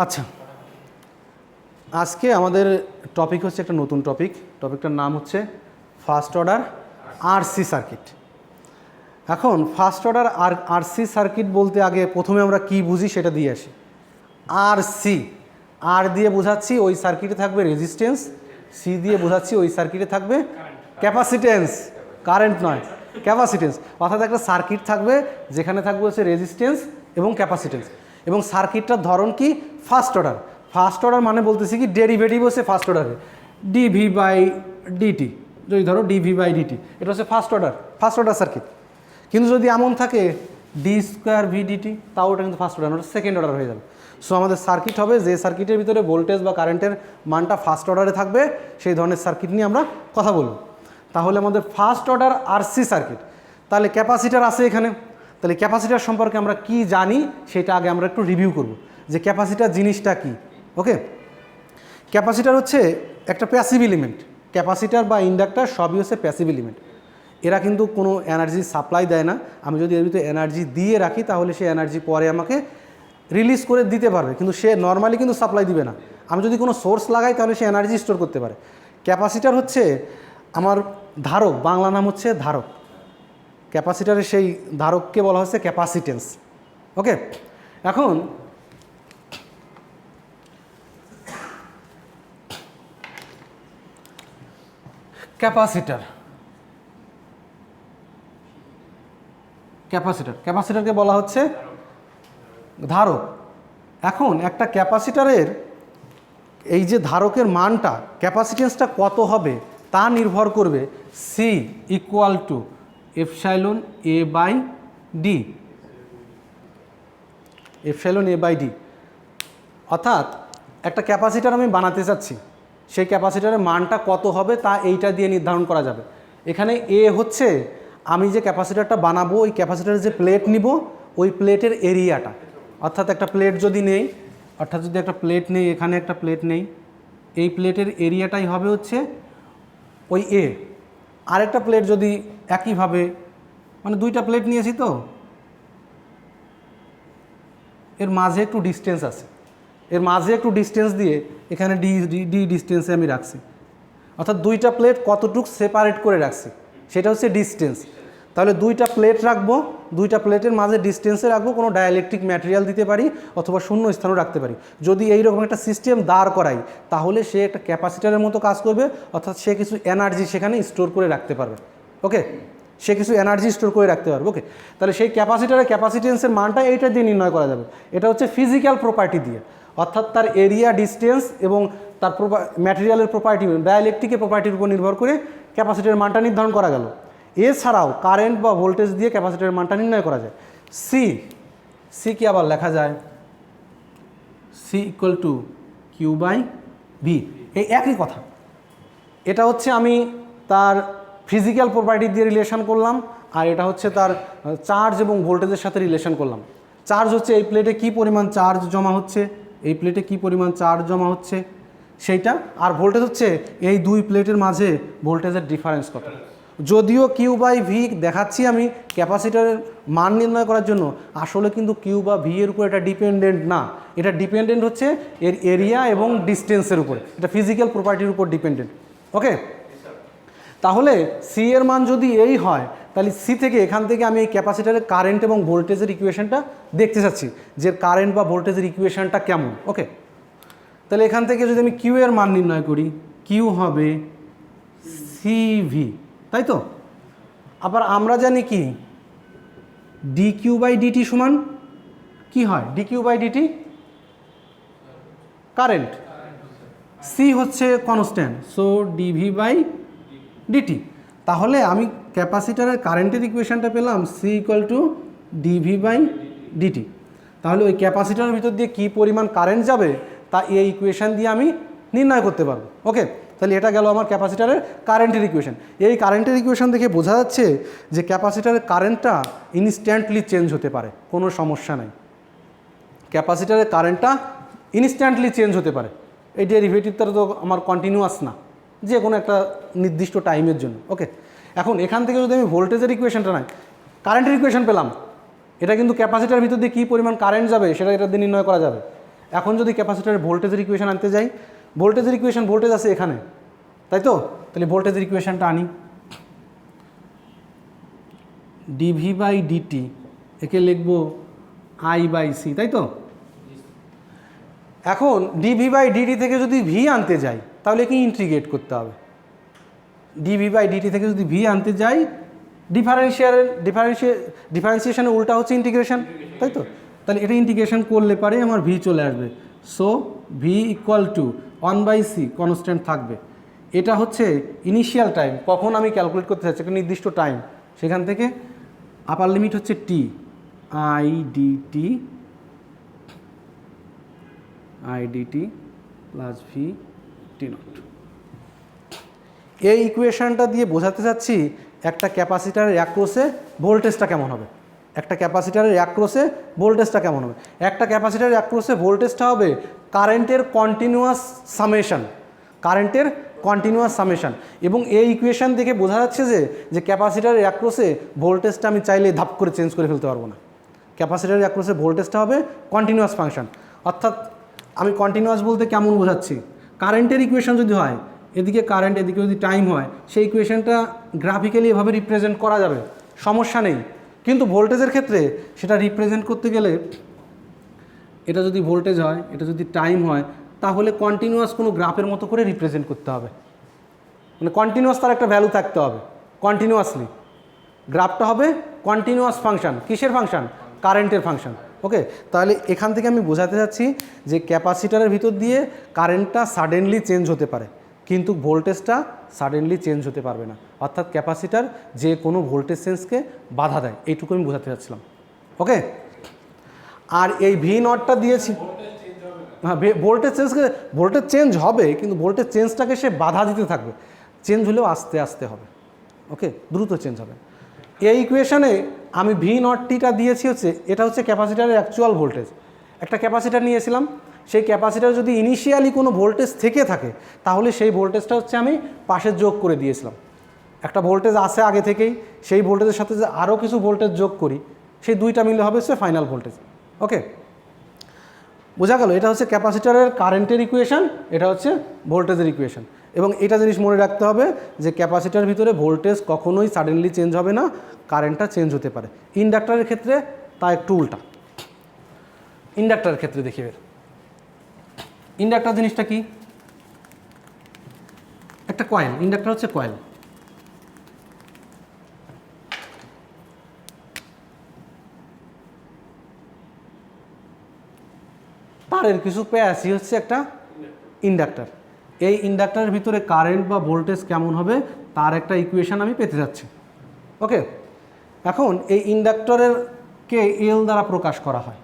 আচ্ছা, আজকে আমাদের টপিক হচ্ছে একটা নতুন টপিকটার নাম হচ্ছে ফার্স্ট অর্ডার আরসি সার্কিট। এখন ফার্স্ট অর্ডার আরসি সার্কিট বলতে আগে প্রথমে আমরা কি বুঝি সেটা দিয়ে আসি। আরসি, আর দিয়ে বোঝাচ্ছি ওই সার্কিটে থাকবে রেজিস্ট্যান্স, সি দিয়ে বোঝাচ্ছি ওই সার্কিটে থাকবে ক্যাপাসিটেন্স, কারেন্ট নয় ক্যাপাসিটেন্স। অর্থাৎ একটা সার্কিট থাকবে যেখানে থাকবে হচ্ছে রেজিস্ট্যান্স এবং ক্যাপাসিটেন্স, এবং সার্কিটটার ধরন কি ফার্স্ট অর্ডার। ফার্স্ট অর্ডার মানে বলতেছি কি ডেরিভেটিভ হচ্ছে ফার্স্ট অর্ডারে ডিভি বাই ডিটি, যদি ধরো ডিভি বাই ডিটি, এটা হচ্ছে ফার্স্ট অর্ডার সার্কিট। কিন্তু যদি এমন থাকে ডি স্কোয়ার ভি ডিটি, তাও ওটা কিন্তু ফার্স্ট অর্ডার, ওটা সেকেন্ড অর্ডার হয়ে যাবে। সো আমাদের সার্কিট হবে যে সার্কিটের ভিতরে ভোল্টেজ বা কারেন্টের মানটা ফার্স্ট অর্ডারে থাকবে, সেই ধরনের সার্কিট নিয়ে আমরা কথা বলব। তাহলে আমাদের ফার্স্ট অর্ডার আরসি সার্কিট। তাহলে ক্যাপাসিটার আছে এখানে, তাহলে ক্যাপাসিটার সম্পর্কে আমরা কি জানি সেটা আগে আমরা একটু রিভিউ করব যে ক্যাপাসিটার জিনিসটা কি। ওকে, ক্যাপাসিটার হচ্ছে একটা প্যাসিভ এলিমেন্ট। ক্যাপাসিটার বা ইন্ডাক্টর সবই হচ্ছে প্যাসিভ এলিমেন্ট। এরা কিন্তু কোনো এনার্জি সাপ্লাই দেয় না। আমি যদি এর ভিতরে এনার্জি দিয়ে রাখি তাহলে সে এনার্জি পরে আমাকে রিলিজ করে দিতে পারবে, কিন্তু সে নর্মালি কিন্তু সাপ্লাই দিবে না। আমি যদি কোনো সোর্স লাগাই তাহলে সে এনার্জি স্টোর করতে পারে। ক্যাপাসিটার হচ্ছে আমার ধারক, বাংলা নাম হচ্ছে ধারক। ক্যাপাসিটারের সেই ধারককে বলা হচ্ছে ক্যাপাসিটেন্স। ওকে, এখন ক্যাপাসিটারকে বলা হচ্ছে ধারক। এখন একটা ক্যাপাসিটারের এই যে ধারকের মানটা, ক্যাপাসিটেন্সটা কত হবে তা নির্ভর করবে c equal to epsilon a by d. Epsilon a by d অর্থাৎ একটা ক্যাপাসিটার আমি বানাতে চাচ্ছি, সেই ক্যাপাসিটারের মানটা কত হবে তা এইটা দিয়ে নির্ধারণ করা যাবে। এখানে এ হচ্ছে আমি যে ক্যাপাসিটারটা বানাবো, ওই ক্যাপাসিটারের যে প্লেট নিব, ওই প্লেটের এরিয়াটা। অর্থাৎ একটা প্লেট যদি নেই, এখানে একটা প্লেট নেই, এই প্লেটের এরিয়াটাই হবে হচ্ছে ওই এ। আরেকটা প্লেট যদি একইভাবে, মানে দুইটা প্লেট নিয়েছি তো এর মাঝে একটু ডিস্টেন্স আছে, এর মাঝে একটু ডিস্টেন্স দিয়ে এখানে ডি ডিস্টেন্সে আমি রাখছি। অর্থাৎ দুইটা প্লেট কতটুক সেপারেট করে রাখছি সেটা হচ্ছে ডিস্টেন্স। তাহলে দুইটা প্লেট রাখবো, দুইটা প্লেটের মাঝে ডিস্টেন্সে রাখবো, কোনো ডাইইলেকট্রিক ম্যাটেরিয়াল দিতে পারি অথবা শূন্য স্থানও রাখতে পারি। যদি এইরকম একটা সিস্টেম দাঁড় করাই তাহলে সে একটা ক্যাপাসিটারের মতো কাজ করবে, অর্থাৎ সে কিছু এনার্জি সেখানে স্টোর করে রাখতে পারবে। ওকে, সে কিছু এনার্জি স্টোর করে রাখতে পারবে। ওকে, তাহলে সেই ক্যাপাসিটারের ক্যাপাসিটেন্সের মানটা এইটা দিয়ে নির্ণয় করা যাবে। এটা হচ্ছে ফিজিক্যাল প্রপার্টি দিয়ে, অর্থাৎ তার এরিয়া, ডিস্টেন্স এবং তার ম্যাটেরিয়ালের প্রপার্টি, ডাইইলেকট্রিকের প্রপার্টির উপর নির্ভর করে ক্যাপাসিটারের মানটা নির্ধারণ করা গেল। এছাড়াও কারেন্ট বা ভোল্টেজ দিয়ে ক্যাপাসিটারের মানটা নির্ণয় করা যায়। সি কি আবার লেখা যায় c equal to q by v, এই একই কথা। এটা হচ্ছে আমি তার ফিজিক্যাল প্রপার্টি দিয়ে রিলেশন করলাম, আর এটা হচ্ছে তার চার্জ এবং ভোল্টেজের সাথে রিলেশন করলাম। চার্জ হচ্ছে এই প্লেটে কী পরিমাণ চার্জ জমা হচ্ছে, এই প্লেটে কী পরিমাণ চার্জ জমা হচ্ছে সেইটা, আর ভোল্টেজ হচ্ছে এই দুই প্লেটের মাঝে ভোল্টেজের ডিফারেন্স কত। যদিও কিউ বাই ভি দেখাচ্ছি আমি ক্যাপাসিটারের মান নির্ণয় করার জন্য, আসলে কিন্তু কিউ বা ভি এর উপর এটা ডিপেন্ডেন্ট না। এটা ডিপেন্ডেন্ট হচ্ছে এর এরিয়া এবং ডিস্টেন্সের উপরে, এটা ফিজিক্যাল প্রপার্টির উপর ডিপেন্ডেন্ট। ওকে, তাহলে সি এর মান যদি এই হয় তাহলে সি থেকে, এখান থেকে আমি এই ক্যাপাসিটারের কারেন্ট এবং ভোল্টেজের ইকুয়েশনটা দেখতে চাচ্ছি যে কারেন্ট বা ভোল্টেজের ইকুয়েশনটা কেমন। ওকে, তাহলে এখান থেকে যদি আমি কিউ এর মান নির্ণয় করি, কিউ হবে সিভি, তাই তো? আবার আমরা জানি কি ডি কিউ বাই ডিটি সমান কি হয়, D Q by DT current, C হচ্ছে constant, so DV by DT. তাহলে আমি ক্যাপাসিটারের কারেন্টের ইকুয়েশনটা পেলাম C equal to DV by DT. তাহলে ওই ক্যাপাসিটারের ভিতর দিয়ে কী পরিমাণ কারেন্ট যাবে তা এই ইকুয়েশান দিয়ে আমি নির্ণয় করতে পারবো। ওকে, তাহলে এটা গেল আমার ক্যাপাসিটারের কারেন্টের ইকুয়েশন। এই কারেন্টের ইকুয়েশন দেখে বোঝা যাচ্ছে যে ক্যাপাসিটারের কারেন্টটা ইনস্ট্যান্টলি চেঞ্জ হতে পারে, কোনো সমস্যা নাই। ক্যাপাসিটারের কারেন্টটা ইনস্ট্যান্টলি চেঞ্জ হতে পারে, এই ডেরিভেটিভটা তো আমার কন্টিনিউয়াস না, যে কোনো একটা নির্দিষ্ট টাইমের জন্য। ওকে, এখন এখান থেকে যদি আমি ভোল্টেজের ইকুয়েশনটা নাই, কারেন্টের ইকুয়েশন পেলাম, এটা কিন্তু ক্যাপাসিটার ভিতর দিয়ে কী পরিমাণ কারেন্ট যাবে সেটা এটা দিয়ে নির্ণয় করা যাবে। এখন যদি ক্যাপাসিটরের ভোল্টেজের ইকুয়েশন আনতে যাই, ভোল্টেজের ইকুয়েশন ভোল্টেজ আছে এখানে, তাই তো? তাহলে ভোল্টেজের ইকুয়েশনটা আনি, ডিভি বাই ডিটি, একে লিখব আই বাই সি, তাই তো? এখন ডিভি বাই ডিটি থেকে যদি ভি আনতে যাই তাহলে কি ইন্টিগ্রেট করতে হবে। ডিভি বাই ডিটি থেকে যদি ভি আনতে যাই, ডিফারেন্সিয়েশনের উল্টা হচ্ছে ইন্টিগ্রেশন, তাই তো? তাহলে এটা ইন্টিগ্রেশন করলে পারে আমার ভি চলে আসবে। So V equal two 1/c constant থাকবে। এটা হচ্ছে ইনিশিয়াল টাইম, কখন আমি ক্যালকুলেট করতে চাচ্ছি একটা নির্দিষ্ট টাইম, সেখান থেকে আপার লিমিট হচ্ছে টি, আইডিটি প্লাস ভি টি নট। এই ইকুয়েশনটা দিয়ে বোঝাতে চাচ্ছি একটা ক্যাপাসিটারের অ্যাক্রোসে ভোল্টেজটা কেমন হবে। একটা ক্যাপাসিটারের অ্যাক্রোসে ভোল্টেজটা কেমন হবে। একটা ক্যাপাসিটারের অ্যাক্রোসে ভোল্টেজটা হবে কারেন্টের কন্টিনিউয়াস সামেশন। এবং এই ইকুয়েশন দেখে বোঝা যাচ্ছে যে ক্যাপাসিটারের অ্যাক্রোসে ভোল্টেজটা আমি চাইলে ধাপ করে চেঞ্জ করে ফেলতে পারবো না। ক্যাপাসিটারের অ্যাক্রোসে ভোল্টেজটা হবে কন্টিনিউয়াস ফাংশন। অর্থাৎ আমি কন্টিনিউয়াস বলতে কেমন বোঝাচ্ছি, কারেন্টের ইকুয়েশন যদি হয়, এদিকে কারেন্ট এদিকে যদি টাইম হয়, সেই ইকুয়েশনটা গ্রাফিক্যালি এভাবে রিপ্রেজেন্ট করা যাবে, সমস্যা নেই। কিন্তু ভোল্টেজের ক্ষেত্রে সেটা রিপ্রেজেন্ট করতে গেলে, এটা যদি ভোল্টেজ হয়, এটা যদি টাইম হয়, তাহলে কন্টিনিউয়াস কোনো গ্রাফের মতো করে রিপ্রেজেন্ট করতে হবে। মানে কন্টিনিউয়াস তার একটা ভ্যালু থাকতে হবে, কন্টিনিউয়াসলি গ্রাফটা হবে কন্টিনিউয়াস ফাংশন। কিসের ফাংশন? কারেন্টের ফাংশন। ওকে, তাহলে এখান থেকে আমি বোঝাতে চাচ্ছি যে ক্যাপাসিটারের ভিতর দিয়ে কারেন্টটা সাডেনলি চেঞ্জ হতে পারে, কিন্তু ভোল্টেজটা সাডেনলি চেঞ্জ হতে পারবে না। অর্থাৎ ক্যাপাসিটার যে কোনো ভোল্টেজ চেঞ্জকে বাধা দেয়, এইটুকু আমি বোঝাতে চাচ্ছিলাম। ওকে, আর এই ভি নটটা দিয়েছি, হ্যাঁ ভোল্টেজ চেঞ্জ হবে, কিন্তু ভোল্টেজ চেঞ্জটাকে সে বাধা দিতে থাকবে, চেঞ্জ হলেও আস্তে আস্তে হবে। ওকে, দ্রুত চেঞ্জ হবে। এই ইকুয়েশনে আমি ভি নট টিটা দিয়েছি হচ্ছে, এটা হচ্ছে ক্যাপাসিটারের অ্যাকচুয়াল ভোল্টেজ। একটা ক্যাপাসিটার নিয়েছিলাম, সেই ক্যাপাসিটার যদি ইনিশিয়ালি কোনো ভোল্টেজ থেকে থাকে, তাহলে সেই ভোল্টেজটা হচ্ছে আমি পাশে যোগ করে দিয়েছিলাম। একটা ভোল্টেজ আছে আগে থেকেই, সেই ভোল্টেজের সাথে যে আরও কিছু ভোল্টেজ যোগ করি, সেই দুইটা মিলে হবে হচ্ছে ফাইনাল ভোল্টেজ। ওকে, বোঝা গেল? এটা হচ্ছে ক্যাপাসিটারের কারেন্টের ইকুয়েশন, এটা হচ্ছে ভোল্টেজের ইকুয়েশন। এবং এটা জিনিস মনে রাখতে হবে যে ক্যাপাসিটার ভিতরে ভোল্টেজ কখনোই সাডেনলি চেঞ্জ হবে না, কারেন্টটা চেঞ্জ হতে পারে। ইন্ডাক্টরের ক্ষেত্রে তা একটু উল্টা। ইন্ডাক্টরের ক্ষেত্রে দেখি, ইন্ডাক্টর জিনিসটা কি? একটা কয়েল। ইন্ডাক্টর হচ্ছে কয়েল। তারের কিছু প্যাসি হচ্ছে একটা ইন্ডাক্টর। এই ইন্ডাক্টরের ভিতরে কারেন্ট বা ভোল্টেজ কেমন হবে তার একটা ইকুয়েশন আমি পেতে যাচ্ছি। ওকে, এখন এই ইন্ডাক্টরেরকে এল দ্বারা প্রকাশ করা হয়।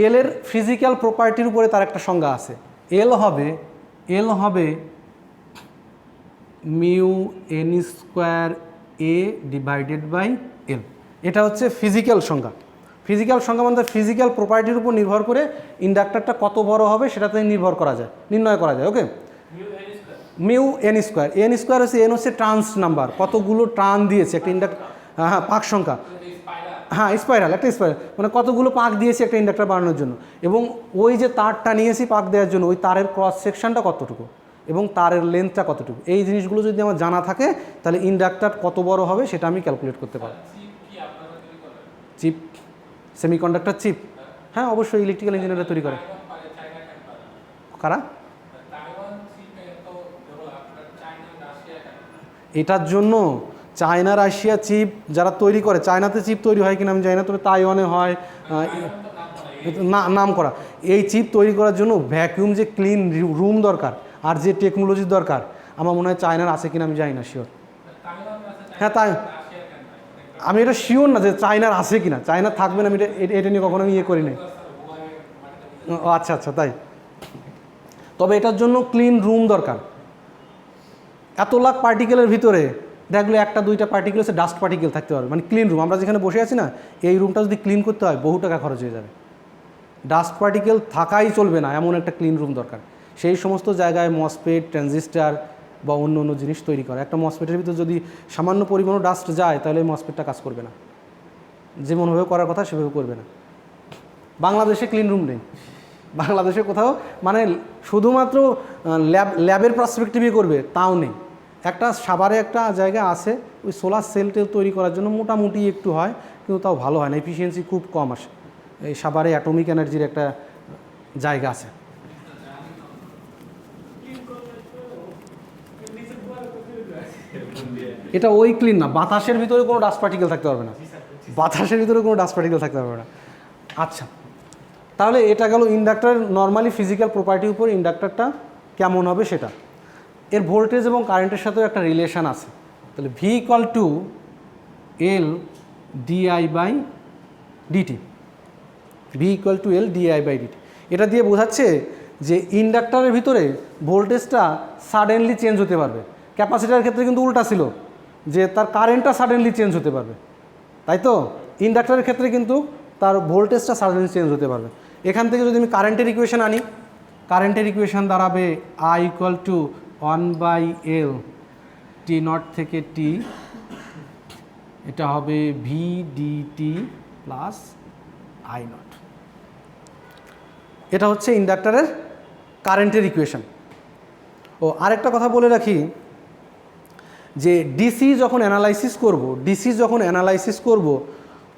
এলের ফিজিক্যাল প্রপার্টির উপরে তার একটা সংজ্ঞা আছে। এল হবে mu n square a divided by l. এটা হচ্ছে ফিজিক্যাল সংজ্ঞা। ফিজিক্যাল সংজ্ঞা মানে ফিজিক্যাল প্রপার্টির উপর নির্ভর করে ইন্ডাক্টরটা কত বড় হবে সেটাতে নির্ণয় করা যায়। ওকে, মিউ এন স্কোয়ার হচ্ছে, এন হচ্ছে ট্রান্স নাম্বার, কতগুলো ট্রান দিয়েছে একটা ইন্ডাক্টর, হ্যাঁ পাক সংখ্যা, হ্যাঁ স্পাইরাল, একটা স্পাইরাল মানে কতগুলো পাক দিয়েছে একটা ইন্ডাক্টর বানানোর জন্য। এবং ওই যে তারটা নিয়েছি পাক দেওয়ার জন্য, ওই তারের ক্রস সেকশনটা কতটুকু এবং তারের লেন্থটা কতটুকু, এই জিনিসগুলো যদি আমার জানা থাকে তাহলে ইন্ডাক্টর কত বড় হবে সেটা আমি ক্যালকুলেট করতে পারব। চিপ, সেমিকন্ডাক্টর চিপ, হ্যাঁ অবশ্যই ইলেকট্রিক্যাল ইঞ্জিনিয়াররা তৈরি করে। কারা? এটার জন্য চায়না রাশিয়া চিপ যারা তৈরি করে, চায়নাতে চিপ তৈরি হয় কিনা আমি জানি না, তবে তাইওয়ানে হয় নাম করা। এই চিপ তৈরি করার জন্য ভ্যাকুয়াম যে ক্লিন রুম দরকার আর যে টেকনোলজির দরকার, আমার মনে হয় চায়নার আছে কিনা আমি জানি না, শিওর। হ্যাঁ তাই আমি এটা শিওর না যে চায়নার আছে কিনা, চায়না থাকবে না, আমি এটা নিয়ে কখনো আমি ইয়ে করি নাই। ও আচ্ছা আচ্ছা, তাই। তবে এটার জন্য ক্লিন রুম দরকার। এত লাখ পার্টিকেলের ভিতরে দেখলে একটা দুইটা পার্টিকেল হচ্ছে ডাস্ট পার্টিকেল থাকতে পারবে, মানে ক্লিন রুম। আমরা যেখানে বসে আছি না, এই রুমটা যদি ক্লিন করতে হয় বহু টাকা খরচ হয়ে যাবে। ডাস্ট পার্টিকেল থাকাই চলবে না, এমন একটা ক্লিন রুম দরকার। সেই সমস্ত জায়গায় মসফেট, ট্রানজিস্টার বা অন্য অন্য জিনিস তৈরি করা। একটা মসফেটের ভিতর যদি সামান্য পরিমাণও ডাস্ট যায় তাহলে এই মসফেটটা কাজ করবে না, যেমনভাবে করার কথা সেভাবে করবে না। বাংলাদেশে ক্লিন রুম নেই, বাংলাদেশে কোথাও মানে শুধুমাত্র ল্যাবের পার্সপেক্টিভে করবে তাও নেই। একটা সাভারে একটা জায়গা আছে ওই সোলার সেল টেল তৈরি করার জন্য মোটামুটি একটু হয়, কিন্তু তাও ভালো হয় না, এফিসিয়েন্সি খুব কম আসে। এই সাভারে অ্যাটমিক এনার্জির একটা জায়গা আছে। এটা ওই ক্লিন না, বাতাসের ভিতরে কোনো ডাস্ট পার্টিকেল থাকতে পারবে না, বাতাসের ভিতরে কোনো ডাস্ট পার্টিকেল থাকতে পারবে না। আচ্ছা, তাহলে এটা গেল ইন্ডাক্টরের নর্মালি ফিজিক্যাল প্রপার্টির উপর ইন্ডাক্টরটা কেমন হবে সেটা। এর ভোল্টেজ এবং কারেন্টের সাথেও একটা রিলেশান আছে। তাহলে v equal to l di by dt, v equal to l di by dt. এটা দিয়ে বোঝাচ্ছে যে ইন্ডাক্টরের ভিতরে ভোল্টেজটা সাডেনলি চেঞ্জ হতে পারবে। ক্যাপাসিটারের ক্ষেত্রে কিন্তু উল্টা ছিল, যে তার কারেন্টটা সাডেনলি চেঞ্জ হতে পারবে, তাই তো? ইন্ডাক্টরের ক্ষেত্রে কিন্তু তার ভোল্টেজটা সাডেনলি চেঞ্জ হতে পারবে। এখান থেকে যদি আমি কারেন্টের ইকুয়েশন আনি, কারেন্টের ইকুয়েশন দাঁড়াবে I equal to 1/L t naught থেকে টি, এটা হবে v dt plus I naught. এটা হচ্ছে ইন্ডাক্টরের কারেন্টের ইকুয়েশন। ও আরেকটা কথা বলে রাখি, যে ডিসি যখন অ্যানালাইসিস করব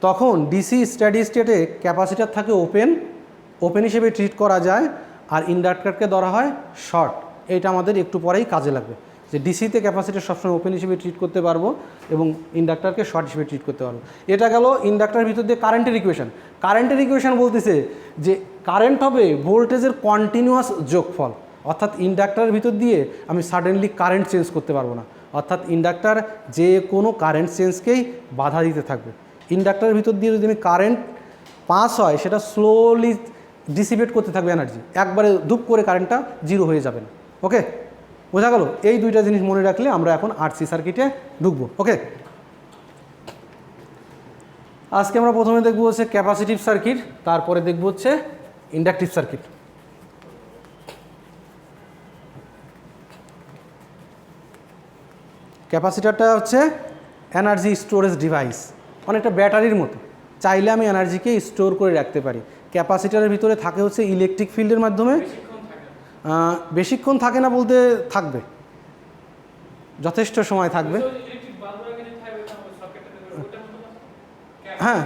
তখন ডিসি স্টাডি স্টেটে ক্যাপাসিটার থাকে ওপেন হিসেবে ট্রিট করা যায়, আর ইন্ডাক্টরকে ধরা হয় শর্ট। এইটা আমাদের একটু পরেই কাজে লাগবে, যে ডিসিতে ক্যাপাসিটার সবসময় ওপেন হিসেবে ট্রিট করতে পারবো এবং ইন্ডাক্টরকে শর্ট হিসেবে ট্রিট করতে পারবো। এটা গেল ইন্ডাক্টরের ভিতর দিয়ে কারেন্টের ইকুয়েশন। কারেন্টের ইকুয়েশন বলতেছে যে কারেন্ট হবে ভোল্টেজের কন্টিনিউয়াস যোগফল, অর্থাৎ ইন্ডাক্টরের ভিতর দিয়ে আমি সাডেনলি কারেন্ট চেঞ্জ করতে পারবো না, অর্থাৎ ইন্ডাক্টর যে কোনো কারেন্ট চেঞ্জকেই বাধা দিতে থাকবে। ইন্ডাক্টরের ভিতর দিয়ে যদি আমি কারেন্ট পাস হয় সেটা স্লোলি ডিসিপেট করতে থাকবে এনার্জি, একবারে ধূপ করে কারেন্টটা জিরো হয়ে যাবে না। ওকে, বোঝা গেল? এই দুইটা জিনিস মনে রাখলে আমরা এখন আরসি সার্কিটে ঢুকবো। ওকে, আজকে আমরা প্রথমে দেখবো হচ্ছে ক্যাপাসিটিভ সার্কিট, তারপরে দেখবো হচ্ছে ইন্ডাকটিভ সার্কিট। ক্যাপাসিটারটা হচ্ছে এনার্জি স্টোরেজ ডিভাইস, অনেকটা ব্যাটারির মতো, চাইলে আমি এনার্জিকে স্টোর করে রাখতে পারি। ক্যাপাসিটারের ভিতরে থাকে হচ্ছে ইলেকট্রিক ফিল্ডের মাধ্যমে, বেশিক্ষণ থাকে না বলতে থাকবে, যথেষ্ট সময় থাকবে। হ্যাঁ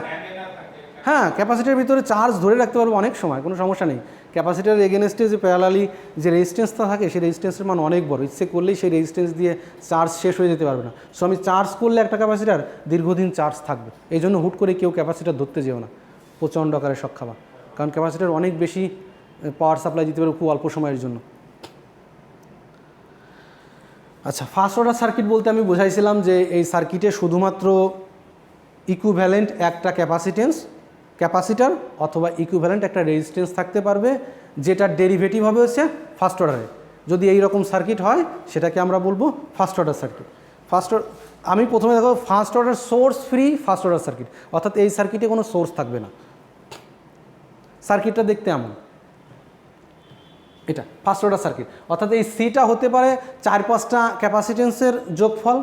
হ্যাঁ, ক্যাপাসিটারের ভিতরে চার্জ ধরে রাখতে পারবো অনেক সময়, কোনো সমস্যা নেই। ক্যাপাসিটারের এগেনস্টে যে প্যারালালি যে রেজিস্ট্যান্সটা থাকে সেই রেজিস্ট্যান্সের মান অনেক বড়, ইচ্ছে করলেই সেই রেজিস্ট্যান্স দিয়ে চার্জ শেষ হয়ে যেতে পারবে না। সো আমি চার্জ করলে একটা ক্যাপাসিটার দীর্ঘদিন চার্জ থাকবে। এই জন্য হুট করে কেউ ক্যাপাসিটার ধরতে যেও না, প্রচণ্ড আকারে শক খাবা, কারণ ক্যাপাসিটার অনেক বেশি পাওয়ার সাপ্লাই দিতে পারবে খুব অল্প সময়ের জন্য। আচ্ছা, ফার্স্ট অর্ডার সার্কিট বলতে আমি বোঝাইছিলাম যে এই সার্কিটে শুধুমাত্র ইকুইভ্যালেন্ট একটা ক্যাপাসিটার অথবা ইকুইভ্যালেন্ট একটা রেজিস্ট্যান্স থাকতে পারবে, যেটার ডেরিভেটিভ হবে হচ্ছে ফার্স্ট অর্ডারে। যদি এই রকম সার্কিট হয় সেটাকে আমরা বলবো ফার্স্ট অর্ডার সার্কিট। আমি প্রথমে দেখো first order source free first order circuit, অর্থাৎ এই সার্কিটে কোনো সোর্স থাকবে না। সার্কিটটা দেখতে এমন, এটা ফার্স্ট অর্ডার সার্কিট, অর্থাৎ এই সিটা হতে পারে 4-5টা ক্যাপাসিটেন্সের যোগফল,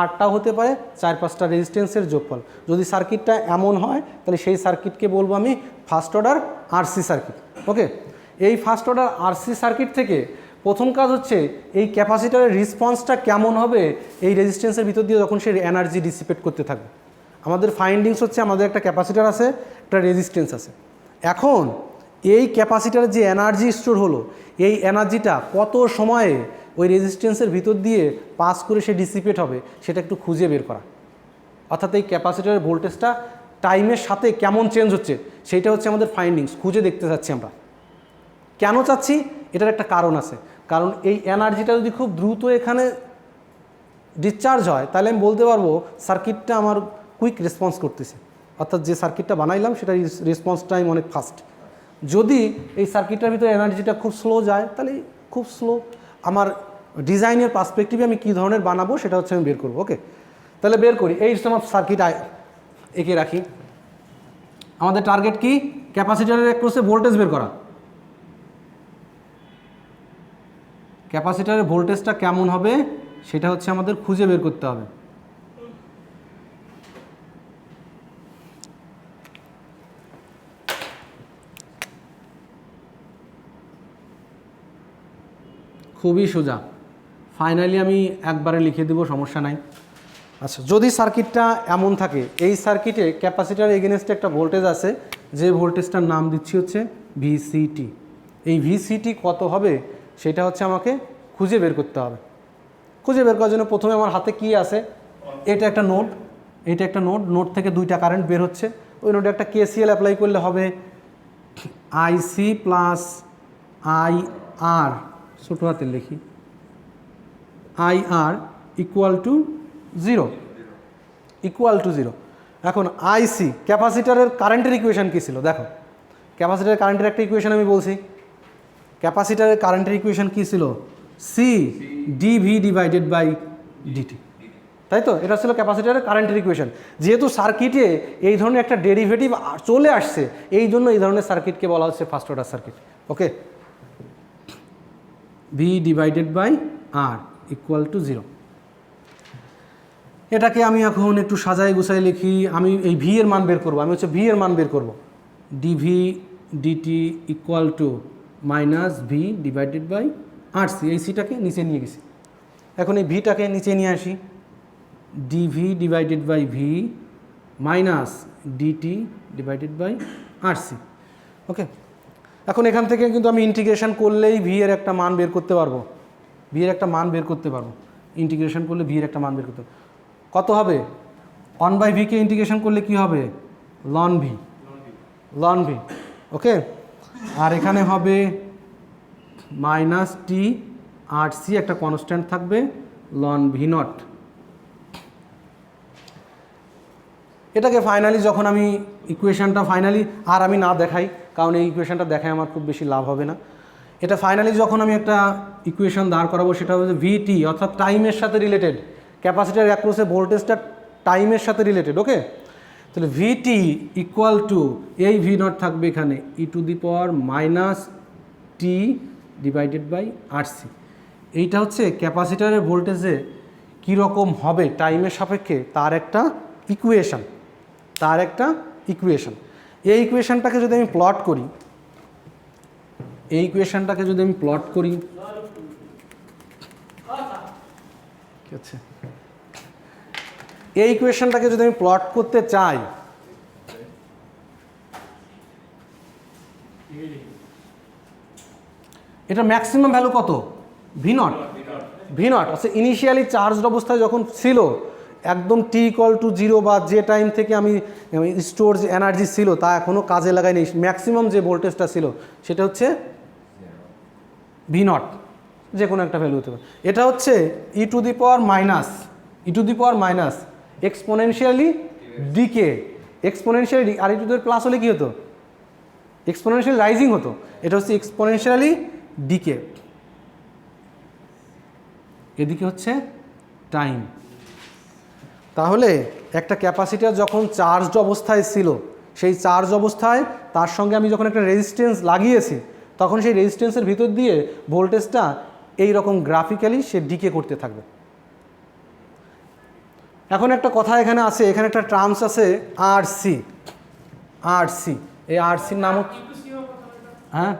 আরটা হতে পারে 4-5টা রেজিস্ট্যান্সের যোগফল। যদি সার্কিটটা এমন হয় তাহলে সেই সার্কিটকে বলবো আমি ফার্স্ট অর্ডার আরসি সার্কিট। ওকে, এই ফার্স্ট অর্ডার আরসি সার্কিট থেকে প্রথম কাজ হচ্ছে এই ক্যাপাসিটারের রেসপন্সটা কেমন হবে এই রেজিস্ট্যান্সের ভিতর দিয়ে যখন সে এনার্জি ডিসিপেট করতে থাকবে। আমাদের ফাইন্ডিংস হচ্ছে আমাদের একটা ক্যাপাসিটার আছে, একটা রেজিস্ট্যান্স আছে। এখন এই ক্যাপাসিটারের যে এনার্জি স্টোর হলো, এই এনার্জিটা কত সময়ে ওই রেজিস্ট্যান্সের ভিতর দিয়ে পাস করে সে ডিসিপেট হবে সেটা একটু খুঁজে বের করা। অর্থাৎ এই ক্যাপাসিটারের ভোল্টেজটা টাইমের সাথে কেমন চেঞ্জ হচ্ছে সেইটা হচ্ছে আমাদের ফাইন্ডিংস, খুঁজে দেখতে চাচ্ছি আমরা। কেন চাচ্ছি? এটার একটা কারণ আছে, কারণ এই এনার্জিটা যদি খুব দ্রুত এখানে ডিসচার্জ হয় তাহলে আমি বলতে পারবো সার্কিটটা আমার কুইক রেসপন্স করতেছে, অর্থাৎ যে সার্কিটটা বানাইলাম সেটা রেসপন্স টাইম অনেক ফাস্ট। যদি এই সার্কিটটার ভিতরে এনার্জিটা খুব স্লো যায় তাহলে খুব স্লো। আমার ডিজাইনের পার্সপেক্টিভে আমি কী ধরনের বানাবো সেটা হচ্ছে আমি বের করবো। ওকে, তাহলে বের করি। এই আমার সার্কিট এঁকে রাখি। আমাদের টার্গেট কি? ক্যাপাসিটারের অ্যাক্রসে ভোল্টেজ বের করা। ক্যাপাসিটারের ভোল্টেজটা কেমন হবে সেটা হচ্ছে আমাদের খুঁজে বের করতে হবে। খুবই সোজা, ফাইনালি আমি একবারে লিখে দেবো, সমস্যা নাই। আচ্ছা, যদি সার্কিটটা এমন থাকে, এই সার্কিটে ক্যাপাসিটার এগেনস্টে একটা ভোল্টেজ আছে, যে ভোল্টেজটার নাম দিচ্ছি হচ্ছে ভিসিটি। এই ভিসিটি কত হবে সেটা হচ্ছে আমাকে খুঁজে বের করতে হবে। খুঁজে বের করার জন্য প্রথমে আমার হাতে কি আছে, এটা একটা নোড, এটা একটা নোড, নোড থেকে দুইটা কারেন্ট বের হচ্ছে, ওই নোডে একটা কেসিএল অ্যাপ্লাই করলে হবে আইসি প্লাস আই আর, ছোটো হাতে লিখি, I r equal to zero, equal to zero. এখন আইসি ক্যাপাসিটারের কারেন্টের ইকুয়েশান কী ছিল দেখো, ক্যাপাসিটারের কারেন্টের একটা ইকুয়েশান আমি বলছি, ক্যাপাসিটারের কারেন্টের ইকুয়েশান কী ছিল, c dv divided by dt, তাই তো? এটা ছিল ক্যাপাসিটারের কারেন্টের ইকুয়েশান। যেহেতু সার্কিটে এই ধরনের একটা ডেরিভেটিভ চলে আসছে, এই জন্য এই ধরনের সার্কিটকে বলা হচ্ছে first order circuit. Okay, v divided by r equal to zero. এটাকে আমি এখন একটু সাজাই গুছাই লিখি। আমি এই ভি এর মান বের করবো, আমি হচ্ছে ভি এর মান বের করবো, dv dt equal to minus v divided by R c. এই সিটাকে নিচে নিয়ে গেছি, এখন এই ভিটাকে নিচে নিয়ে আসি, DV divided by V minus DT divided by R C. Okay, এখন এখান থেকে কিন্তু আমি ইন্টিগ্রেশন করলেই ভি এর একটা মান বের করতে পারবো, ভি এর একটা মান বের করতে পারবো, ইন্টিগ্রেশন করলে ভি এর একটা মান বের করতে পারবো। কত হবে, 1/v কে ইন্টিগ্রেশন করলে কি হবে, লন ভি, লন ভি। ওকে, আর এখানে হবে মাইনাস টি আর সি, একটা কনস্ট্যান্ট থাকবে লন ভি নট। এটাকে ফাইনালি যখন আমি ইকুয়েশানটা ফাইনালি আর আমি না দেখাই, কারণ এই ইকুয়েশানটা দেখায় আমার খুব বেশি লাভ হবে না, এটা ফাইনালি যখন আমি একটা ইকুয়েশান দাঁড় করাবো, সেটা হচ্ছে ভিটি, অর্থাৎ টাইমের সাথে রিলেটেড, ক্যাপাসিটার অ্যাক্রসে ভোল্টেজটা টাইমের সাথে রিলেটেড। ওকে, তাহলে ভিটি ইকুয়াল টু, এই ভি নট থাকবে এখানে e to the power minus T divided by R C. এইটা হচ্ছে ক্যাপাসিটারের ভোল্টেজে কীরকম হবে টাইমের সাপেক্ষে তার একটা ইকুয়েশান, তার একটা ইকুয়েশান। এই ইকুয়েশানটাকে যদি আমি প্লট করি, এই ইকুয়েশানটাকে যদি আমি প্লট করি, ঠিক আছে, এই ইকুয়েশনটাকে যদি আমি প্লট করতে চাই, এটা ম্যাক্সিমাম ভ্যালু কত, ভি নট, ভি নট। আচ্ছা, ইনিশিয়ালি চার্জড অবস্থায় যখন ছিল, একদম টি ইকুয়াল টু জিরো বা যে টাইম থেকে আমি স্টোর যে এনার্জি ছিল তা এখনও কাজে লাগাইনি, ম্যাক্সিমাম যে ভোল্টেজটা ছিল সেটা হচ্ছে ভি নট, যে কোনো একটা ভ্যালু হতে পারে। এটা হচ্ছে e to the power minus, e to the power minus exponentially decay, exponentially, আর ই টু দি প্লাস হলে কী হতো, এক্সপোনেনশিয়াল রাইজিং হতো, এটা হচ্ছে এক্সপোনেনশিয়ালি ডিকে। এদিকে হচ্ছে টাইম। তাহলে একটা ক্যাপাসিটার যখন চার্জড অবস্থায় ছিল, সেই চার্জ অবস্থায় তার সঙ্গে আমি যখন একটা রেজিস্ট্যান্স লাগিয়েছি, তখন সেই রেজিস্ট্যান্সের ভিতর দিয়ে ভোল্টেজটা এই রকম গ্রাফিক্যালি সে ডিকে করতে থাকবে। এখন একটা কথা এখানে আছে, এখানে একটা টার্মস আছে আর সি, আর সি, এই আর সির নাম হচ্ছে, হ্যাঁ,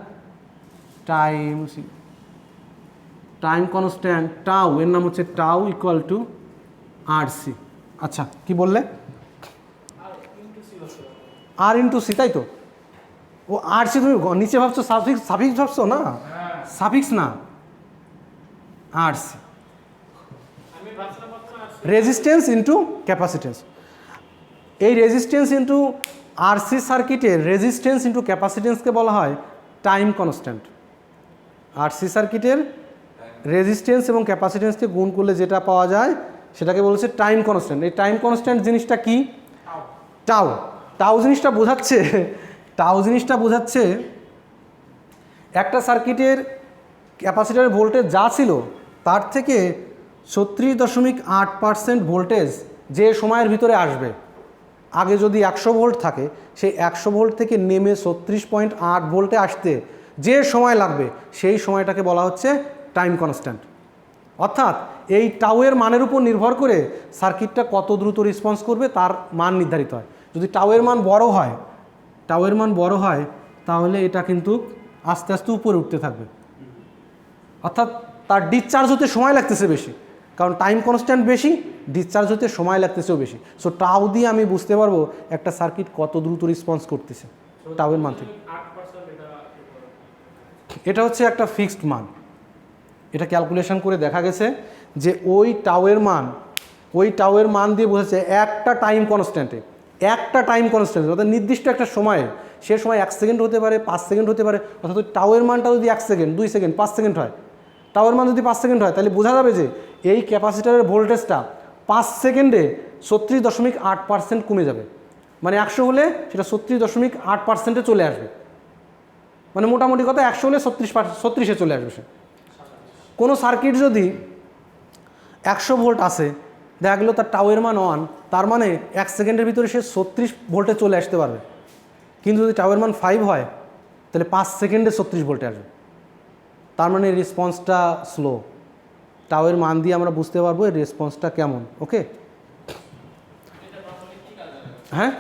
টাইম, টাইম কনস্ট্যান্ট টাউ, এর নাম হচ্ছে tau equal to r c. আচ্ছা, কি বললে, আর ইন্টু সি, তাই তো? ও আর সি তুমি নিচে ভাবছো সাফিক্স, সাফিক্স ভাবছো না, সাফিক্স না, আর সি, রেজিস্ট্যান্স ইন্টু ক্যাপাসিটেন্স। এই রেজিস্ট্যান্স ইন্টু আরসি সার্কিটের রেজিস্ট্যান্স ইন্টু ক্যাপাসিটেন্সকে বলা হয় টাইম কনস্ট্যান্ট। আরসি সার্কিটের রেজিস্ট্যান্স এবং ক্যাপাসিটেন্সকে গুণ করলে যেটা পাওয়া যায় সেটাকে বলছে টাইম কনস্ট্যান্ট। এই টাইম কনস্ট্যান্ট জিনিসটা কি, টাউ, টাউ জিনিসটা বোঝাচ্ছে, টাউ জিনিসটা বোঝাচ্ছে একটা সার্কিটের ক্যাপাসিটারের ভোল্টেজ যা ছিল তার থেকে 36.8% ভোল্টেজ যে সময়ের ভিতরে আসবে। আগে যদি 100 ভোল্ট থাকে, সেই 100 ভোল্ট থেকে নেমে 36.8 ভোল্টে আসতে যে সময় লাগবে সেই সময়টাকে বলা হচ্ছে টাইম কনস্ট্যান্ট। অর্থাৎ এই টাউয়ের মানের উপর নির্ভর করে সার্কিটটা কত দ্রুত রেসপন্স করবে তার মান নির্ধারিত হয়। যদি টাউয়ের মান বড় হয়, টাউয়ের মান বড় হয়, তাহলে এটা কিন্তু আস্তে আস্তে উপরে উঠতে থাকবে। অর্থাৎ তার ডিসচার্জ হতে সময় লাগতেছে বেশি, কারণ টাইম কনস্ট্যান্ট বেশি, ডিসচার্জ হতে সময় লাগতেছেও বেশি। সো টাউ দিয়ে আমি বুঝতে পারবো একটা সার্কিট কত দ্রুত রেসপন্স করতেছে টাউয়ের মান থেকে। এটা হচ্ছে একটা ফিক্সড মান, এটা ক্যালকুলেশন করে দেখা গেছে যে ওই টাউয়ের মান দিয়ে বোঝাচ্ছে একটা টাইম কনস্ট্যান্টে, অর্থাৎ নির্দিষ্ট একটা সময়ে, সে সময় 1 সেকেন্ড হতে পারে, 5 সেকেন্ড হতে পারে, অর্থাৎ টাউয়ের মানটা যদি 1 সেকেন্ড, 2 সেকেন্ড, 5 সেকেন্ড হয়, টাওয়ার মান যদি 5 সেকেন্ড হয়, তাহলে বোঝা যাবে যে এই ক্যাপাসিটারের ভোল্টেজটা 5 সেকেন্ডে 36.8% কমে যাবে। মানে 100 হলে সেটা 36.8%-এ চলে আসবে, মানে মোটামুটি কথা 100 হলে 36-এ চলে আসবে সে। কোনো সার্কিট যদি 100 ভোল্ট আসে, দেখা গেলো তার টাওয়ের মান 1, তার মানে 1 সেকেন্ডের ভিতরে সে 36 ভোল্টে চলে আসতে পারবে। কিন্তু যদি টাওয়ের মান 5 হয়, তাহলে 5 সেকেন্ডে 36 ভোল্টে আসবে, তার মানে রেসপন্সটা স্লো। টাওয়ের মান দিয়ে আমরা বুঝতে পারবো এর রেসপন্সটা কেমন। ওকে, হ্যাঁ,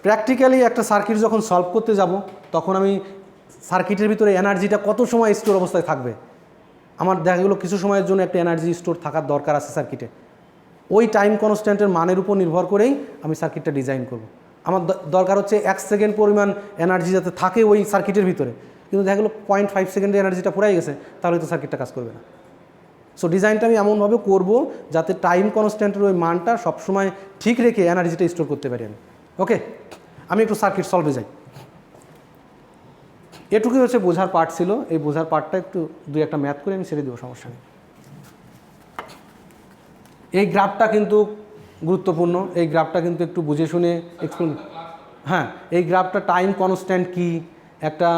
প্র্যাকটিক্যালি একটা সার্কিট যখন সলভ করতে যাব, তখন আমি সার্কিটের ভিতরে এনার্জিটা কত সময় স্টোর অবস্থায় থাকবে, আমার দেখা গেলো কিছু সময়ের জন্য একটা এনার্জি স্টোর থাকার দরকার আছে সার্কিটে, ওই টাইম কনস্ট্যান্টের মানের উপর নির্ভর করেই আমি সার্কিটটা ডিজাইন করব। আমার দরকার হচ্ছে 1 সেকেন্ড পরিমাণ এনার্জি যাতে থাকে ওই সার্কিটের ভিতরে, কিন্তু দেখা গেলো 0.5 সেকেন্ডে এনার্জিটা পুরাই গেছে, তাহলে তো সার্কিটটা কাজ করবে না। সো ডিজাইনটা আমি এমনভাবে করব যাতে টাইম কনস্ট্যান্টের ওই মানটা সবসময় ঠিক রেখে এনার্জিটা স্টোর করতে পারি আমি। ওকে, আমি একটু সার্কিট সলভে যাই। এটুকুই হচ্ছে বোঝার পার্ট ছিল, এই বোঝার পার্টটা একটু 2-1টা ম্যাথ করে আমি ছেড়ে দেবো, সমস্যা নেই। এই গ্রাফটা কিন্তু গুরুত্বপূর্ণ, এই গ্রাফটা কিন্তু একটু বুঝে শুনে এক্সপ্লেন। হ্যাঁ, এই গ্রাফটা টাইম কনস্ট্যান্ট কি, একটা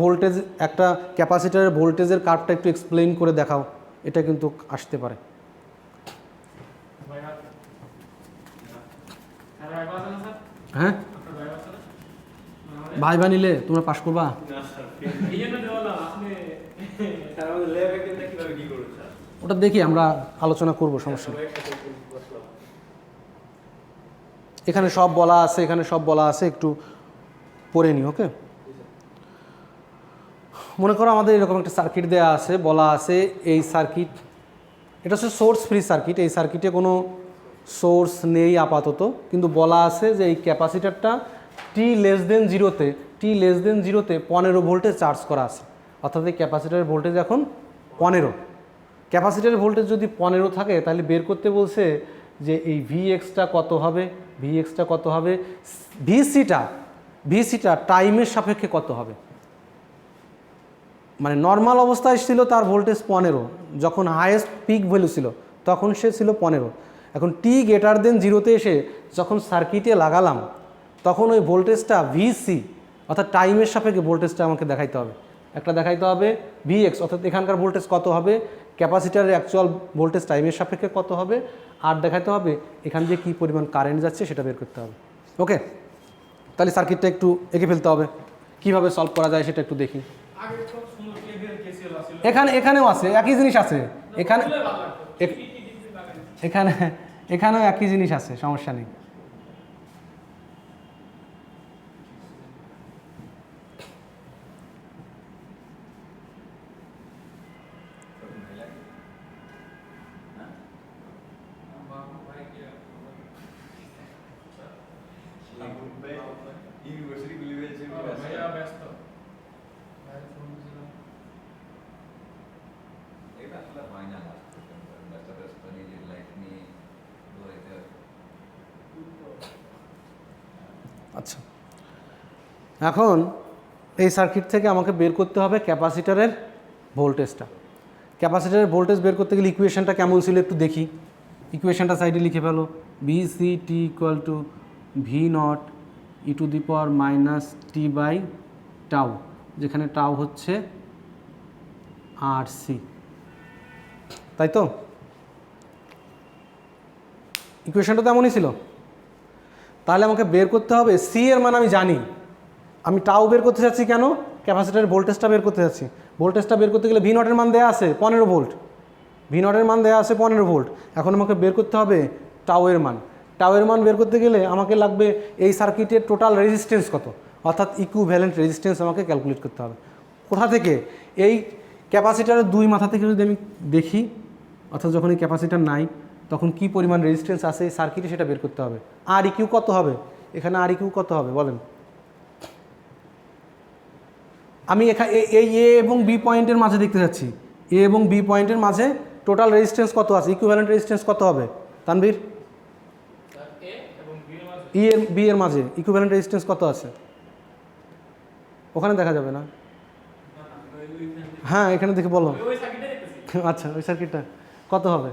ভোল্টেজ, একটা ক্যাপাসিটারের ভোল্টেজের কার্ভটা একটু এক্সপ্লেইন করে দেখাও, এটা কিন্তু আসতে পারে। হ্যাঁ, ভাইবা নিলে তোমরা পাস করবা? ওটা দেখি আমরা আলোচনা করব, সমস্যা নেই। এখানে সব বলা আছে, একটু পড়ে নি। ওকে, মনে করো আমাদের এরকম একটা সার্কিট দেওয়া আছে, বলা আছে এই সার্কিট, এটা হচ্ছে সোর্স ফ্রি সার্কিট, এই সার্কিটে কোনো সোর্স নেই আপাতত, কিন্তু বলা আছে যে এই ক্যাপাসিটারটা t<0-তে 15 ভোল্টে চার্জ করা আছে, অর্থাৎ এই ক্যাপাসিটারের ভোল্টেজ এখন 15। ক্যাপাসিটারের ভোল্টেজ যদি 15 থাকে, তাহলে বের করতে বলছে যে এই Vx-টা কত হবে, ভিসিটা টাইমের সাপেক্ষে কত হবে। মানে নর্মাল অবস্থায় ছিল তার ভোল্টেজ 15, যখন হায়েস্ট পিক ভ্যালু ছিল তখন সে ছিল 15। এখন t>0-তে এসে যখন সার্কিটে লাগালাম, তখন ওই ভোল্টেজটা ভিসি অর্থাৎ টাইমের সাপেক্ষে ভোল্টেজটা আমাকে দেখাইতে হবে। একটা দেখাইতে হবে Vx, অর্থাৎ এখানকার ভোল্টেজ কত হবে, ক্যাপাসিটারের অ্যাকচুয়াল ভোল্টেজ টাইমের সাপেক্ষে কত হবে, আর দেখাইতে হবে এখান দিয়ে কী পরিমাণ কারেন্ট যাচ্ছে সেটা বের করতে হবে। ওকে, তাহলে সার্কিটটা একটু এঁকে ফেলতে হবে, কীভাবে সলভ করা যায় সেটা একটু দেখি। এখানেও আছে একই জিনিস আছে, এখানেও একই জিনিস আছে, সমস্যা নেই। আচ্ছা, এখন এই সার্কিট থেকে আমাকে বের করতে হবে ক্যাপাসিটারের ভোল্টেজটা। ক্যাপাসিটারের ভোল্টেজ বের করতে গেলে ইকুয়েশনটা কেমন ছিল একটু দেখি। ইকুয়েশনটা সাইডে লিখে ফেলো, VCT = V0 e⁻t/τ, যেখানে টাউ হচ্ছে RC, তাই তো? ইকুয়েশনটা তো এমনই ছিল। তাহলে আমাকে বের করতে হবে সি এর মান, আমি জানি, আমি টাউ বের করতে চাচ্ছি কেন, ক্যাপাসিটারের ভোল্টেজটা বের করতে চাচ্ছি। ভোল্টেজটা বের করতে গেলে V0 এর মান দেওয়া আছে 15 ভোল্ট, V0 এর মান দেওয়া আছে 15 ভোল্ট। এখন আমাকে বের করতে হবে টাউয়ের মান। টাউয়ের মান বের করতে গেলে আমাকে লাগবে এই সার্কিটের টোটাল রেজিস্ট্যান্স কত, অর্থাৎ ইকুইভ্যালেন্ট রেজিস্ট্যান্স আমাকে ক্যালকুলেট করতে হবে। কোথা থেকে? এই ক্যাপাসিটারের দুই মাথা থেকে যদি আমি দেখি, অর্থাৎ যখন এই ক্যাপাসিটার নাই তখন কি পরিমাণ রেজিস্ট্যান্স আছে এই সার্কিটে সেটা বের করতে হবে। আর ইকিউ কত হবে, এখানে আর ইকিউ কত হবে বলেন। আমি এখানে এই এ এবং বি পয়েন্টের মাঝে দেখতে যাচ্ছি, এ এবং বি পয়েন্টের মাঝে টোটাল রেজিস্ট্যান্স কত আছে, ইকুইভ্যালেন্ট রেজিস্ট্যান্স কত হবে তানভীর? ই এর বি এর মাঝে ইকুইভ্যালেন্ট রেজিস্ট্যান্স কত আছে ওখানে দেখা যাবে না? হ্যাঁ এখানে দেখে বলো। আচ্ছা ওই সার্কিটটা কত হবে